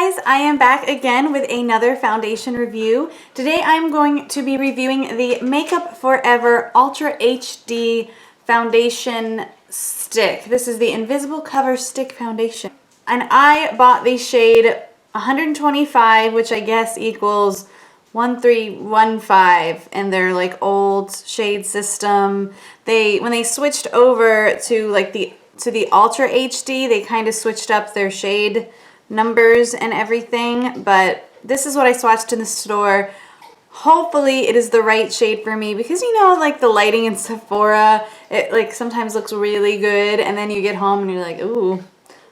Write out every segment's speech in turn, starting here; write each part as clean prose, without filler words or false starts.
guys, I am back again with another foundation review. Today I'm going to be reviewing the Makeup Forever Ultra HD Foundation Stick. This is the Invisible Cover Stick Foundation. And I bought the shade 125, which I guess equals 1315 in their like old shade system. When they switched over to like the Ultra HD, they kind of switched up their shade numbers and everything, but this is what I swatched in the store. Hopefully it is the right shade for me, because you know, like the lighting in Sephora, it like sometimes looks really good and then you get home and you're like, ooh,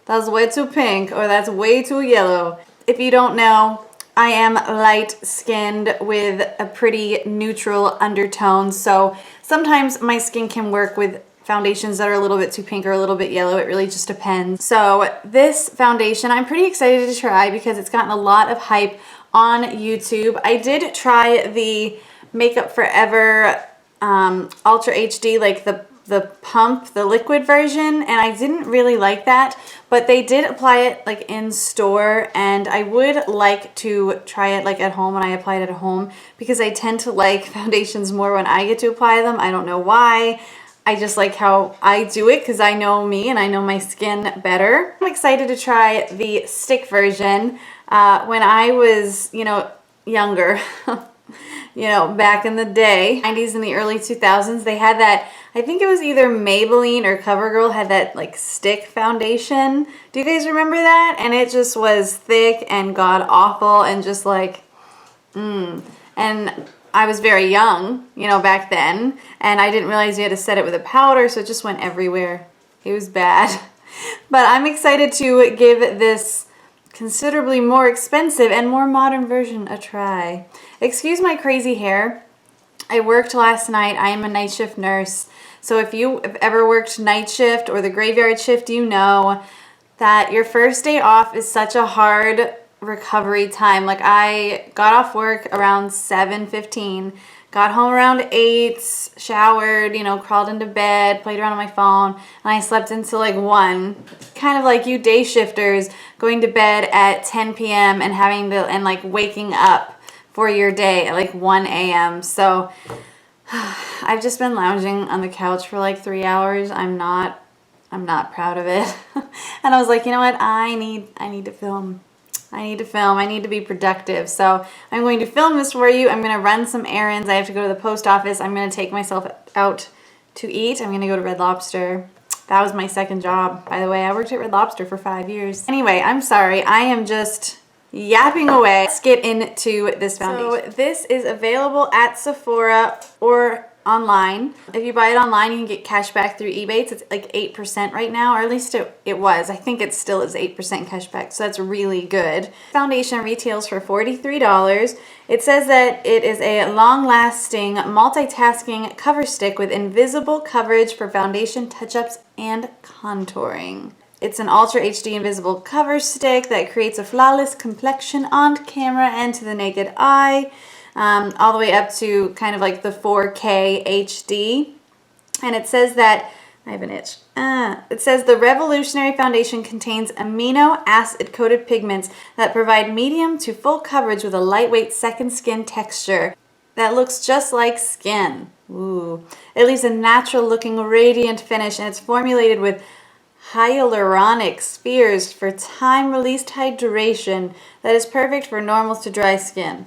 that's way too pink, or that's way too yellow. If you don't know, I am light skinned with a pretty neutral undertone, so sometimes my skin can work with foundations that are a little bit too pink or a little bit yellow. It really just depends. So this foundation I'm pretty excited to try because it's gotten a lot of hype on YouTube. I did try the Makeup Forever Ultra HD, like the pump, the liquid version, and I didn't really like that, but they did apply it like in store, and I would like to try it like at home when I apply it at home, because I tend to like foundations more when I get to apply them. I don't know why. I just like how I do it because I know me and I know my skin better. I'm excited to try the stick version. When I was, younger, back in the day, 90s and the early 2000s, they had that, I think it was either Maybelline or CoverGirl had that like stick foundation. Do you guys remember that? And it just was thick and god awful and just like, and I was very young, back then, and I didn't realize you had to set it with a powder, so it just went everywhere. It was bad. But I'm excited to give this considerably more expensive and more modern version a try. Excuse my crazy hair. I worked last night. I am a night shift nurse. So if you have ever worked night shift or the graveyard shift, you know that your first day off is such a hard recovery time. Like, I got off work around 7:15, got home around 8, showered, crawled into bed, played around on my phone, and I slept until like 1. Kind of like you day shifters going to bed at 10 p.m. and like waking up for your day at like 1 a.m. So I've just been lounging on the couch for like 3 hours. I'm not proud of it. And I was like, you know what? I need to film. I need to be productive. So I'm going to film this for you. I'm going to run some errands. I have to go to the post office. I'm going to take myself out to eat. I'm going to go to Red Lobster. That was my second job, by the way. I worked at Red Lobster for 5 years. Anyway, I'm sorry. I am just yapping away. Let's get into this foundation. So this is available at Sephora or online. If you buy it online, you can get cash back through eBay. It's like 8% right now, or at least it was. I think it still is 8% cash back, so that's really good. Foundation retails for $43. It says that it is a long-lasting, multitasking cover stick with invisible coverage for foundation touch-ups and contouring. It's an Ultra HD invisible cover stick that creates a flawless complexion on camera and to the naked eye. All the way up to kind of like the 4K HD. And it says that, I have an itch. It says the revolutionary foundation contains amino acid coated pigments that provide medium to full coverage with a lightweight second skin texture that looks just like skin. Ooh. It leaves a natural looking radiant finish, and it's formulated with hyaluronic spheres for time released hydration that is perfect for normal to dry skin.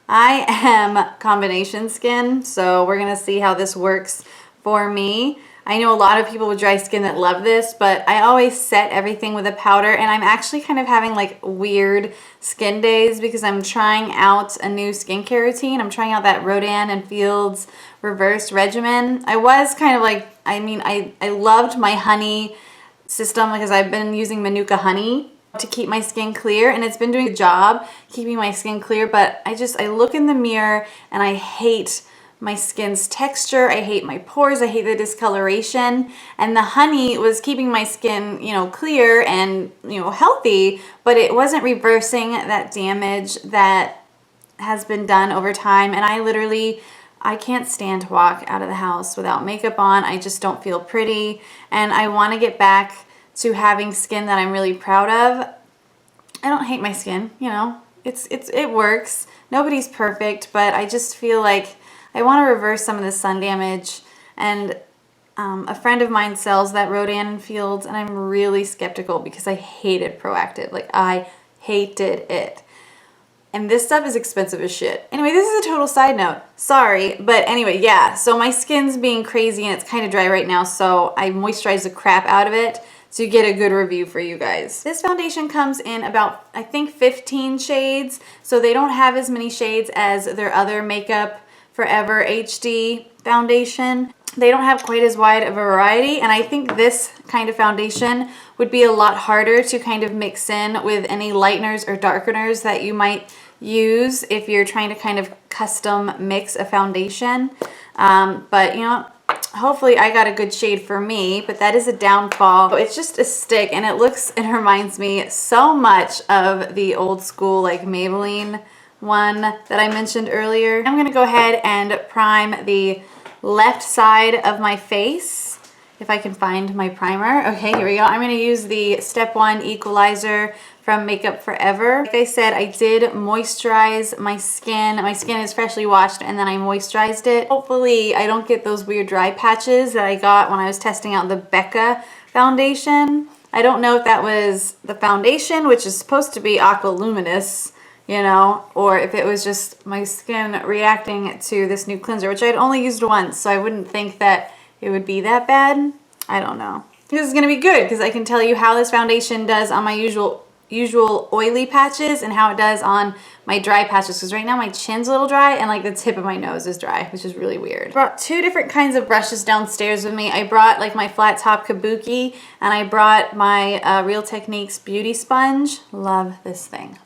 I am combination skin, so we're gonna see how this works for me. I know a lot of people with dry skin that love this, but I always set everything with a powder, and I'm actually kind of having like weird skin days because I'm trying out a new skincare routine. I'm trying out that Rodan and Fields reverse regimen. I was kind of like, I loved my honey system because I've been using Manuka honey to keep my skin clear, and it's been doing a job keeping my skin clear, but I look in the mirror and I hate my skin's texture, I hate my pores, I hate the discoloration, and the honey was keeping my skin, clear and, healthy, but it wasn't reversing that damage that has been done over time. And I can't stand to walk out of the house without makeup on. I just don't feel pretty, and I want to get back to having skin that I'm really proud of. I don't hate my skin, you know. It works. Nobody's perfect, but I just feel like I want to reverse some of the sun damage. And a friend of mine sells that Rodan Fields, and I'm really skeptical because I hated Proactive. Like, I hated it. And this stuff is expensive as shit. Anyway, this is a total side note. Sorry, but anyway, yeah. So my skin's being crazy and it's kind of dry right now, so I moisturize the crap out of it to get a good review for you guys. This foundation comes in about, I think, 15 shades, so they don't have as many shades as their other Makeup Forever HD foundation. They don't have quite as wide of a variety, and I think this kind of foundation would be a lot harder to kind of mix in with any lighteners or darkeners that you might use if you're trying to kind of custom mix a foundation. But you know, hopefully I got a good shade for me, but that is a downfall. It's just a stick, and it reminds me so much of the old school like Maybelline one that I mentioned earlier. I'm gonna go ahead and prime the left side of my face, if I can find my primer. Okay, here we go. I'm gonna use the Step 1 Equalizer from Makeup Forever. Like I said, I did moisturize my skin. My skin is freshly washed, and then I moisturized it. Hopefully I don't get those weird dry patches that I got when I was testing out the Becca foundation. I don't know if that was the foundation, which is supposed to be aqua luminous, you know, or if it was just my skin reacting to this new cleanser, which I'd only used once, so I wouldn't think that it would be that bad. I don't know. This is gonna be good because I can tell you how this foundation does on my usual oily patches and how it does on my dry patches, because right now my chin's a little dry and like the tip of my nose is dry, which is really weird. I brought two different kinds of brushes downstairs with me. I brought like my flat top kabuki, and I brought my Real Techniques beauty sponge. Love this thing.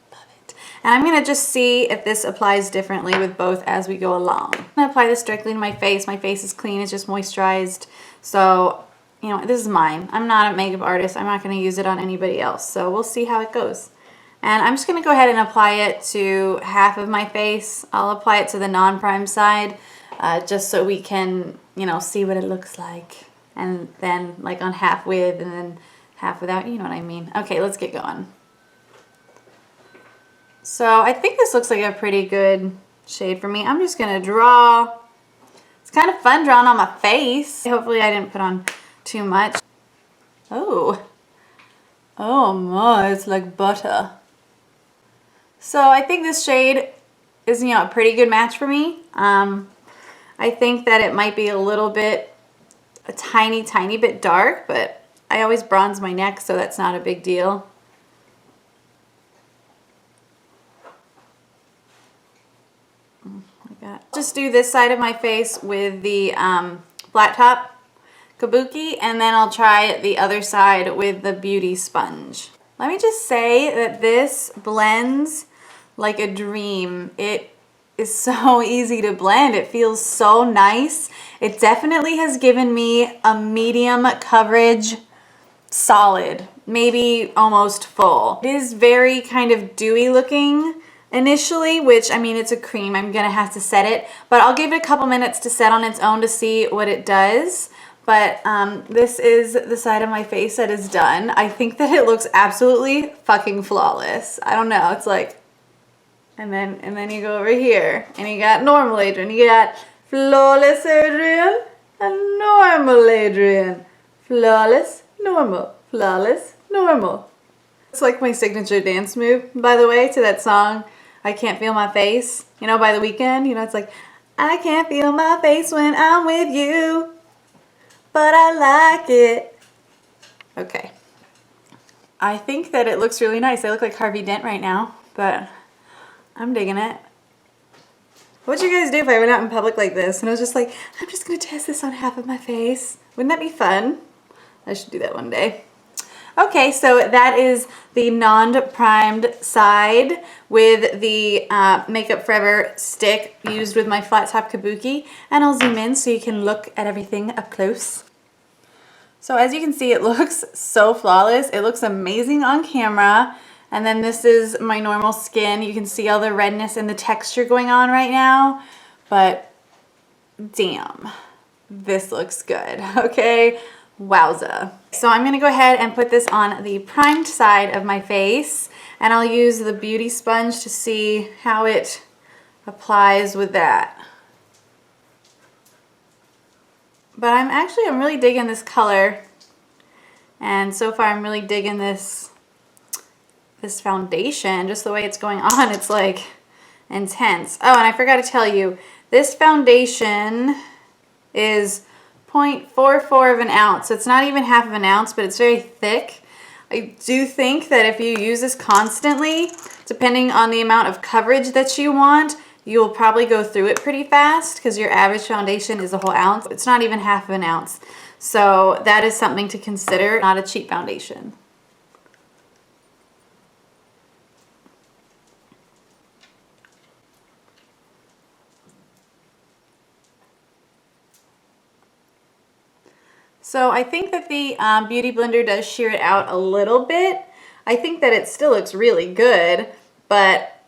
And I'm gonna just see if this applies differently with both as we go along. I'm gonna apply this directly to my face. My face is clean, it's just moisturized. So, you know, this is mine. I'm not a makeup artist. I'm not gonna use it on anybody else. So we'll see how it goes. And I'm just gonna go ahead and apply it to half of my face. I'll apply it to the non-prime side, just so we can, you know, see what it looks like. And then like on half with and then half without, you know what I mean. Okay, let's get going. So I think this looks like a pretty good shade for me. I'm just gonna draw. It's kind of fun drawing on my face. Hopefully I didn't put on too much. Oh my, it's like butter. So I think this shade is, you know, a pretty good match for me. I think that it might be a tiny bit dark, but I always bronze my neck, so that's not a big deal. Just do this side of my face with the flat top kabuki, and then I'll try the other side with the beauty sponge. Let me just say that this blends like a dream. It is so easy to blend. It feels so nice. It definitely has given me a medium coverage solid, maybe almost full. It is very kind of dewy looking initially, which, I mean, it's a cream. I'm gonna have to set it, but I'll give it a couple minutes to set on its own to see what it does. But this is the side of my face that is done. I think that it looks absolutely fucking flawless. I don't know, it's like, and then you go over here and you got normal Adrian, you got flawless Adrian and normal Adrian. Flawless, normal, flawless, normal. It's like my signature dance move, by the way, to that song, I Can't Feel My Face, you know, by The Weeknd. You know, it's like, I can't feel my face when I'm with you, but I like it. Okay. I think that it looks really nice. I look like Harvey Dent right now, but I'm digging it. What would you guys do if I went out in public like this and I was just like, I'm just gonna test this on half of my face? Wouldn't that be fun? I should do that one day. Okay, so that is the non-primed side with the Makeup Forever stick used with my flat top kabuki. And I'll zoom in so you can look at everything up close. So as you can see, it looks so flawless. It looks amazing on camera. And then this is my normal skin. You can see all the redness and the texture going on right now. But damn, this looks good, okay? Wowza. So I'm gonna go ahead and put this on the primed side of my face, And I'll use the beauty sponge to see how it applies with that. But I'm really digging this color. And so far I'm really digging this foundation, just the way it's going on. It's like intense. Oh, and I forgot to tell you, this foundation is 0.44 of an ounce. So it's not even half of an ounce, but it's very thick. I do think that if you use this constantly, depending on the amount of coverage that you want, you will probably go through it pretty fast because your average foundation is a whole ounce. It's not even half of an ounce. So that is something to consider, not a cheap foundation. So I think that the Beauty Blender does sheer it out a little bit. I think that it still looks really good, but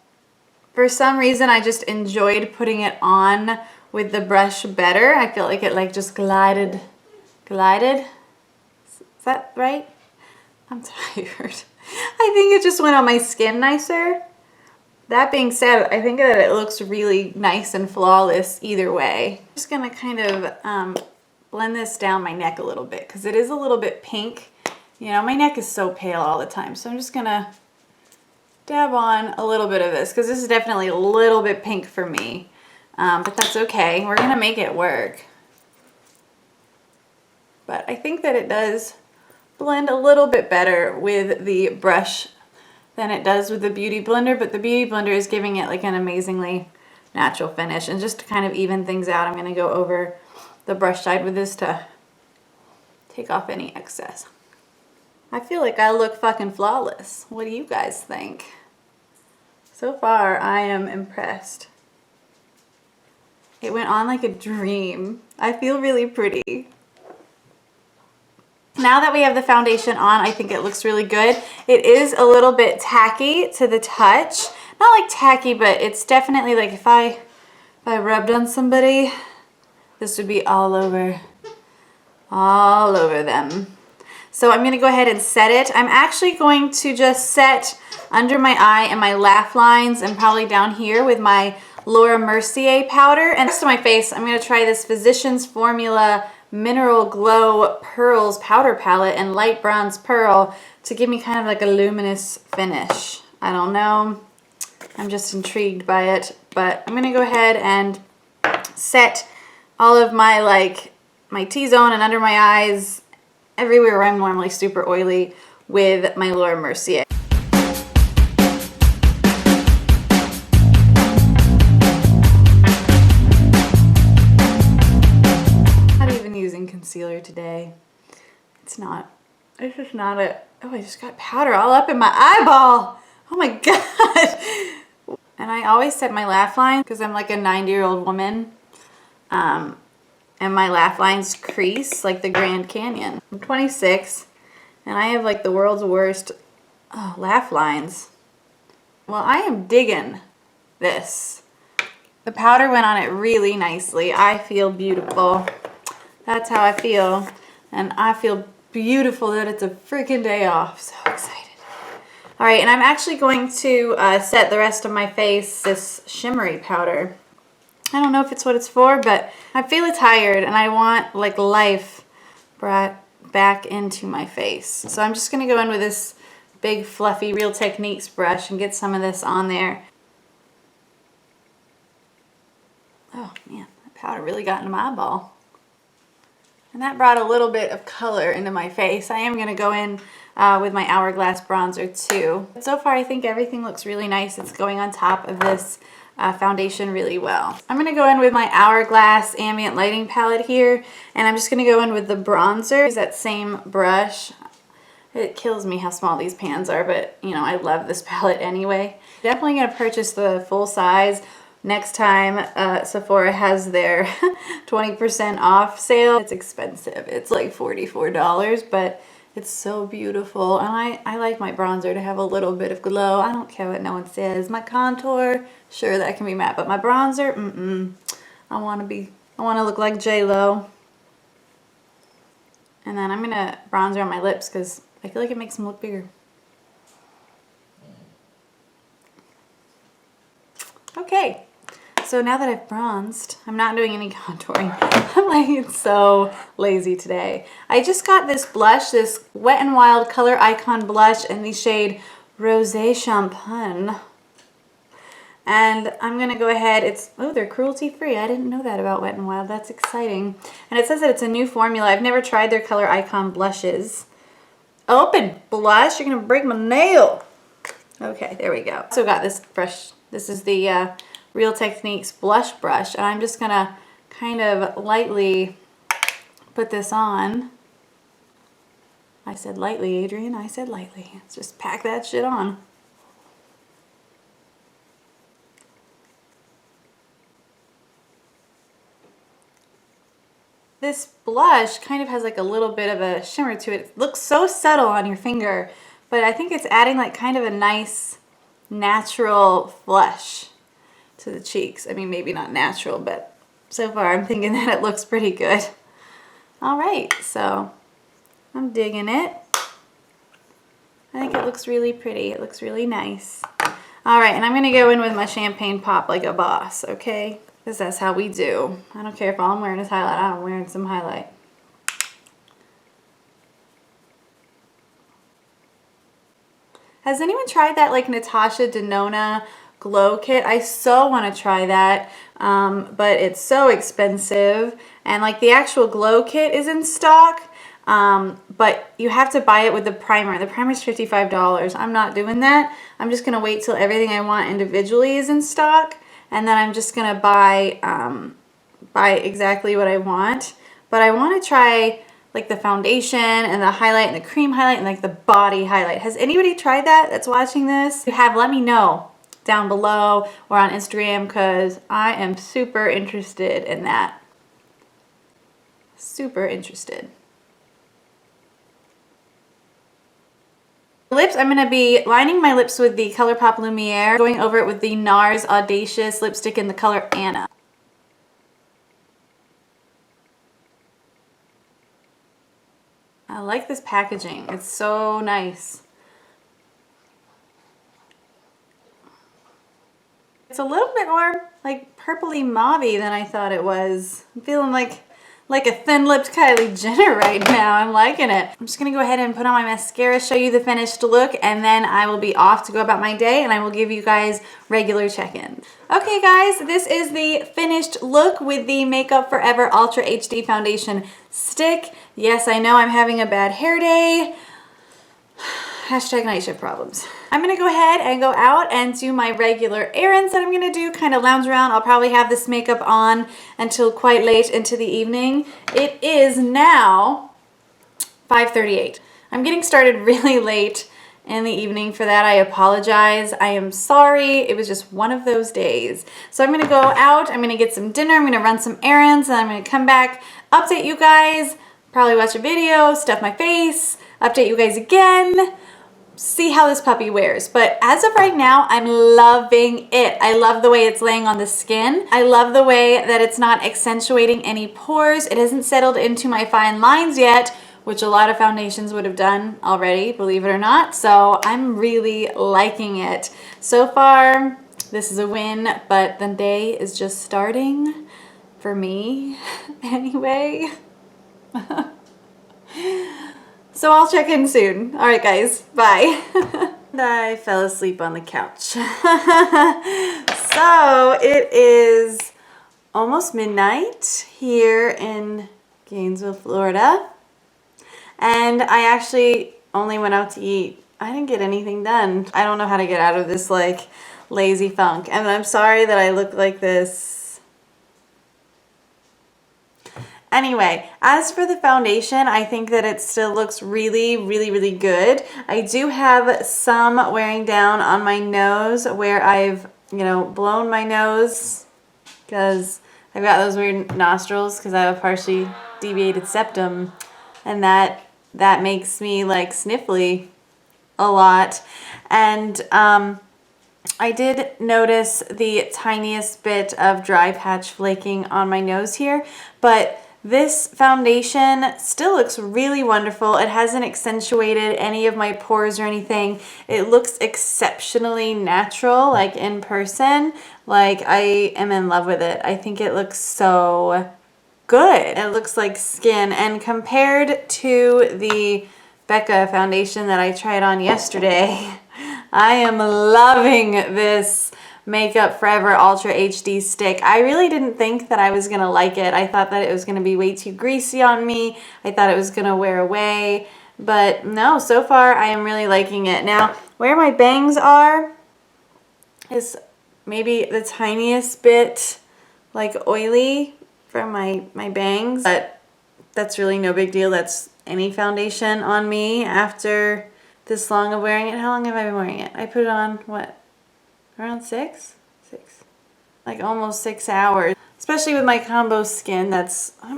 for some reason I just enjoyed putting it on with the brush better. I feel like it like just glided. Is that right? I'm tired. I think it just went on my skin nicer. That being said, I think that it looks really nice and flawless either way. I'm just gonna kind of blend this down my neck a little bit because it is a little bit pink. You know, my neck is so pale all the time, so I'm just gonna dab on a little bit of this because this is definitely a little bit pink for me, but that's okay. We're gonna make it work. But I think that it does blend a little bit better with the brush than it does with the Beauty Blender, but the Beauty Blender is giving it like an amazingly natural finish. And just to kind of even things out, I'm gonna go over the brush side with this to take off any excess. I feel like I look fucking flawless. What do you guys think? So far, I am impressed. It went on like a dream. I feel really pretty. Now that we have the foundation on, I think it looks really good. It is a little bit tacky to the touch. Not like tacky, but it's definitely like if I rubbed on somebody, this would be all over them. So I'm gonna go ahead and set it. I'm actually going to just set under my eye and my laugh lines and probably down here with my Laura Mercier powder. And next to my face, I'm gonna try this Physicians Formula Mineral Glow Pearls Powder Palette and Light Bronze Pearl to give me kind of like a luminous finish. I don't know, I'm just intrigued by it, but I'm gonna go ahead and set all of my my T-zone and under my eyes, everywhere where I'm normally super oily with my Laura Mercier. Not even using concealer today. It's just not a, oh, I just got powder all up in my eyeball. Oh my God. And I always set my laugh line because I'm like a 90-year-old woman. And my laugh lines crease like the Grand Canyon. I'm 26 and I have like the world's worst laugh lines. Well, I am digging this. The powder went on it really nicely. I feel beautiful. That's how I feel. And I feel beautiful that it's a freaking day off. So excited. All right, and I'm actually going to set the rest of my face this shimmery powder. I don't know if it's what it's for, but I feel tired and I want like life brought back into my face. So I'm just gonna go in with this big fluffy Real Techniques brush and get some of this on there. Oh man, that powder really got into my eyeball. And that brought a little bit of color into my face. I am gonna go in with my Hourglass bronzer too. But so far I think everything looks really nice. It's going on top of this foundation really well. I'm gonna go in with my Hourglass Ambient Lighting palette here, and I'm just gonna go in with the bronzer. Use that same brush. It kills me how small these pans are, but you know, I love this palette anyway. Definitely gonna purchase the full size next time Sephora has their 20% off sale. It's expensive. It's like $44, but it's so beautiful. And I like my bronzer to have a little bit of glow. I don't care what no one says. My contour, sure, that can be matte, but my bronzer, I want to look like J-Lo. And then I'm gonna bronzer on my lips because I feel like it makes them look bigger. Okay, so now that I've bronzed, I'm not doing any contouring. I'm like so lazy today. I just got this blush, this Wet n Wild Color Icon blush in the shade Rosé Champagne. And I'm gonna go ahead, oh, they're cruelty free. I didn't know that about Wet n Wild, that's exciting. And it says that it's a new formula. I've never tried their Color Icon blushes. Open blush, you're gonna break my nail. Okay, there we go. Also got this brush. This is the Real Techniques blush brush, and I'm just gonna kind of lightly put this on. I said lightly, Adrian, I said lightly. Let's just pack that shit on. This blush kind of has like a little bit of a shimmer to it. It looks so subtle on your finger, but I think it's adding like kind of a nice natural flush to the cheeks. I mean, maybe not natural, but so far I'm thinking that it looks pretty good. All right, so I'm digging it. I think it looks really pretty. It looks really nice. All right, and I'm gonna go in with my champagne pop like a boss, okay? Because that's how we do. I don't care if all I'm wearing is highlight. I'm wearing some highlight. Has anyone tried that like Natasha Denona glow kit? I so want to try that, but it's so expensive. And like the actual glow kit is in stock, but you have to buy it with the primer. The primer's $55. I'm not doing that. I'm just gonna wait till everything I want individually is in stock, and then I'm just gonna buy exactly what I want. But I want to try like the foundation and the highlight and the cream highlight and like the body highlight. Has anybody tried that that's watching this? If you have, let me know down below or on Instagram, because I am super interested in that. Super interested. Lips, I'm going to be lining my lips with the ColourPop Lumiere, going over it with the NARS Audacious lipstick in the color Anna. I like this packaging. It's so nice. It's a little bit more like purpley mauvey than I thought it was. I'm feeling like a thin-lipped Kylie Jenner right now. I'm liking it. I'm just gonna go ahead and put on my mascara, show you the finished look, and then I will be off to go about my day, and I will give you guys regular check-ins. Okay guys, this is the finished look with the Makeup Forever Ultra HD Foundation Stick. Yes, I know I'm having a bad hair day. Hashtag night shift problems. I'm gonna go ahead and go out and do my regular errands that I'm gonna do, kind of lounge around. I'll probably have this makeup on until quite late into the evening. It is now 5:38. I'm getting started really late in the evening. For that, I apologize. I am sorry. It was just one of those days. So I'm gonna go out, I'm gonna get some dinner, I'm gonna run some errands, and I'm gonna come back, update you guys, probably watch a video, stuff my face, update you guys again, see how this puppy wears. But as of right now, I'm loving it. I love the way it's laying on the skin. I love the way that it's not accentuating any pores. It hasn't settled into my fine lines yet, which a lot of foundations would have done already, believe it or not. So I'm really liking it. So far, this is a win, but the day is just starting for me anyway. So I'll check in soon. All right, guys, bye. And I fell asleep on the couch. So it is almost midnight here in Gainesville, Florida. And I actually only went out to eat. I didn't get anything done. I don't know how to get out of this like lazy funk. And I'm sorry that I look like this. Anyway, as for the foundation, I think that it still looks really, really, really good. I do have some wearing down on my nose where I've, blown my nose because I've got those weird nostrils because I have a partially deviated septum, and that makes me like sniffly a lot. And I did notice the tiniest bit of dry patch flaking on my nose here, but This foundation still looks really wonderful. It hasn't accentuated any of my pores or anything. It looks exceptionally natural, like in person. Like I am in love with it. I think it looks so good. It looks like skin, and compared to the Becca foundation that I tried on yesterday, I am loving this Makeup Forever Ultra HD stick. I really didn't think that I was gonna like it. I thought that it was gonna be way too greasy on me. I thought it was gonna wear away, but no, so far I am really liking it. Now, where my bangs are is maybe the tiniest bit like oily from my bangs, but that's really no big deal. That's any foundation on me after this long of wearing it. How long have I been wearing it? I put it on, what, around 6? Like almost 6 hours. Especially with my combo skin,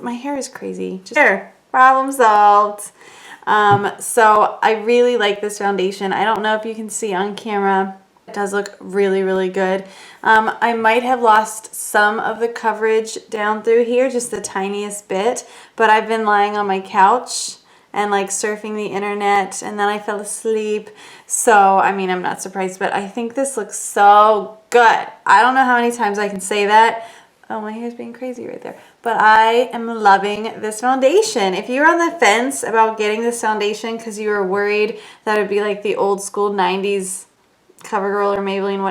my hair is crazy. Just there, problem solved. So I really like this foundation. I don't know if you can see on camera. It does look really, really good. I might have lost some of the coverage down through here, just the tiniest bit, but I've been lying on my couch and like surfing the internet, and then I fell asleep. So, I mean, I'm not surprised, but I think this looks so good. I don't know how many times I can say that. Oh, my hair's being crazy right there. But I am loving this foundation. If you're on the fence about getting this foundation because you were worried that it would be like the old school 90s CoverGirl or Maybelline,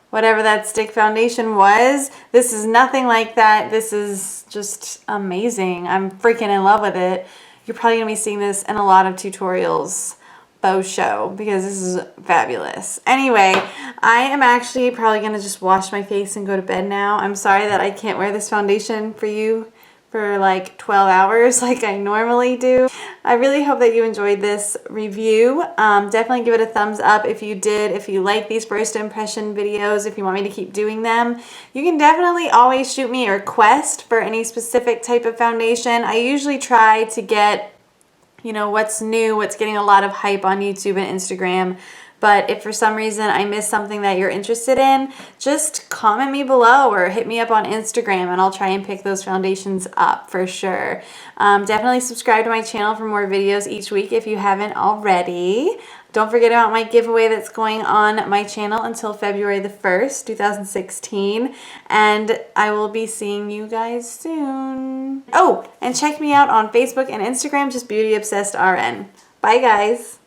whatever that stick foundation was, this is nothing like that. This is just amazing. I'm freaking in love with it. You're probably gonna be seeing this in a lot of tutorials, faux show, because this is fabulous. Anyway, I am actually probably gonna just wash my face and go to bed now. I'm sorry that I can't wear this foundation for you for like 12 hours like I normally do. I really hope that you enjoyed this review. Definitely give it a thumbs up if you did. If you like these first impression videos, if you want me to keep doing them, you can definitely always shoot me a request for any specific type of foundation. I usually try to get, you know, what's new, what's getting a lot of hype on YouTube and Instagram. But if for some reason I miss something that you're interested in, just comment me below or hit me up on Instagram and I'll try and pick those foundations up for sure. Definitely subscribe to my channel for more videos each week if you haven't already. Don't forget about my giveaway that's going on my channel until February the 1st, 2016. And I will be seeing you guys soon. Oh, and check me out on Facebook and Instagram, just Beauty Obsessed RN. Bye guys.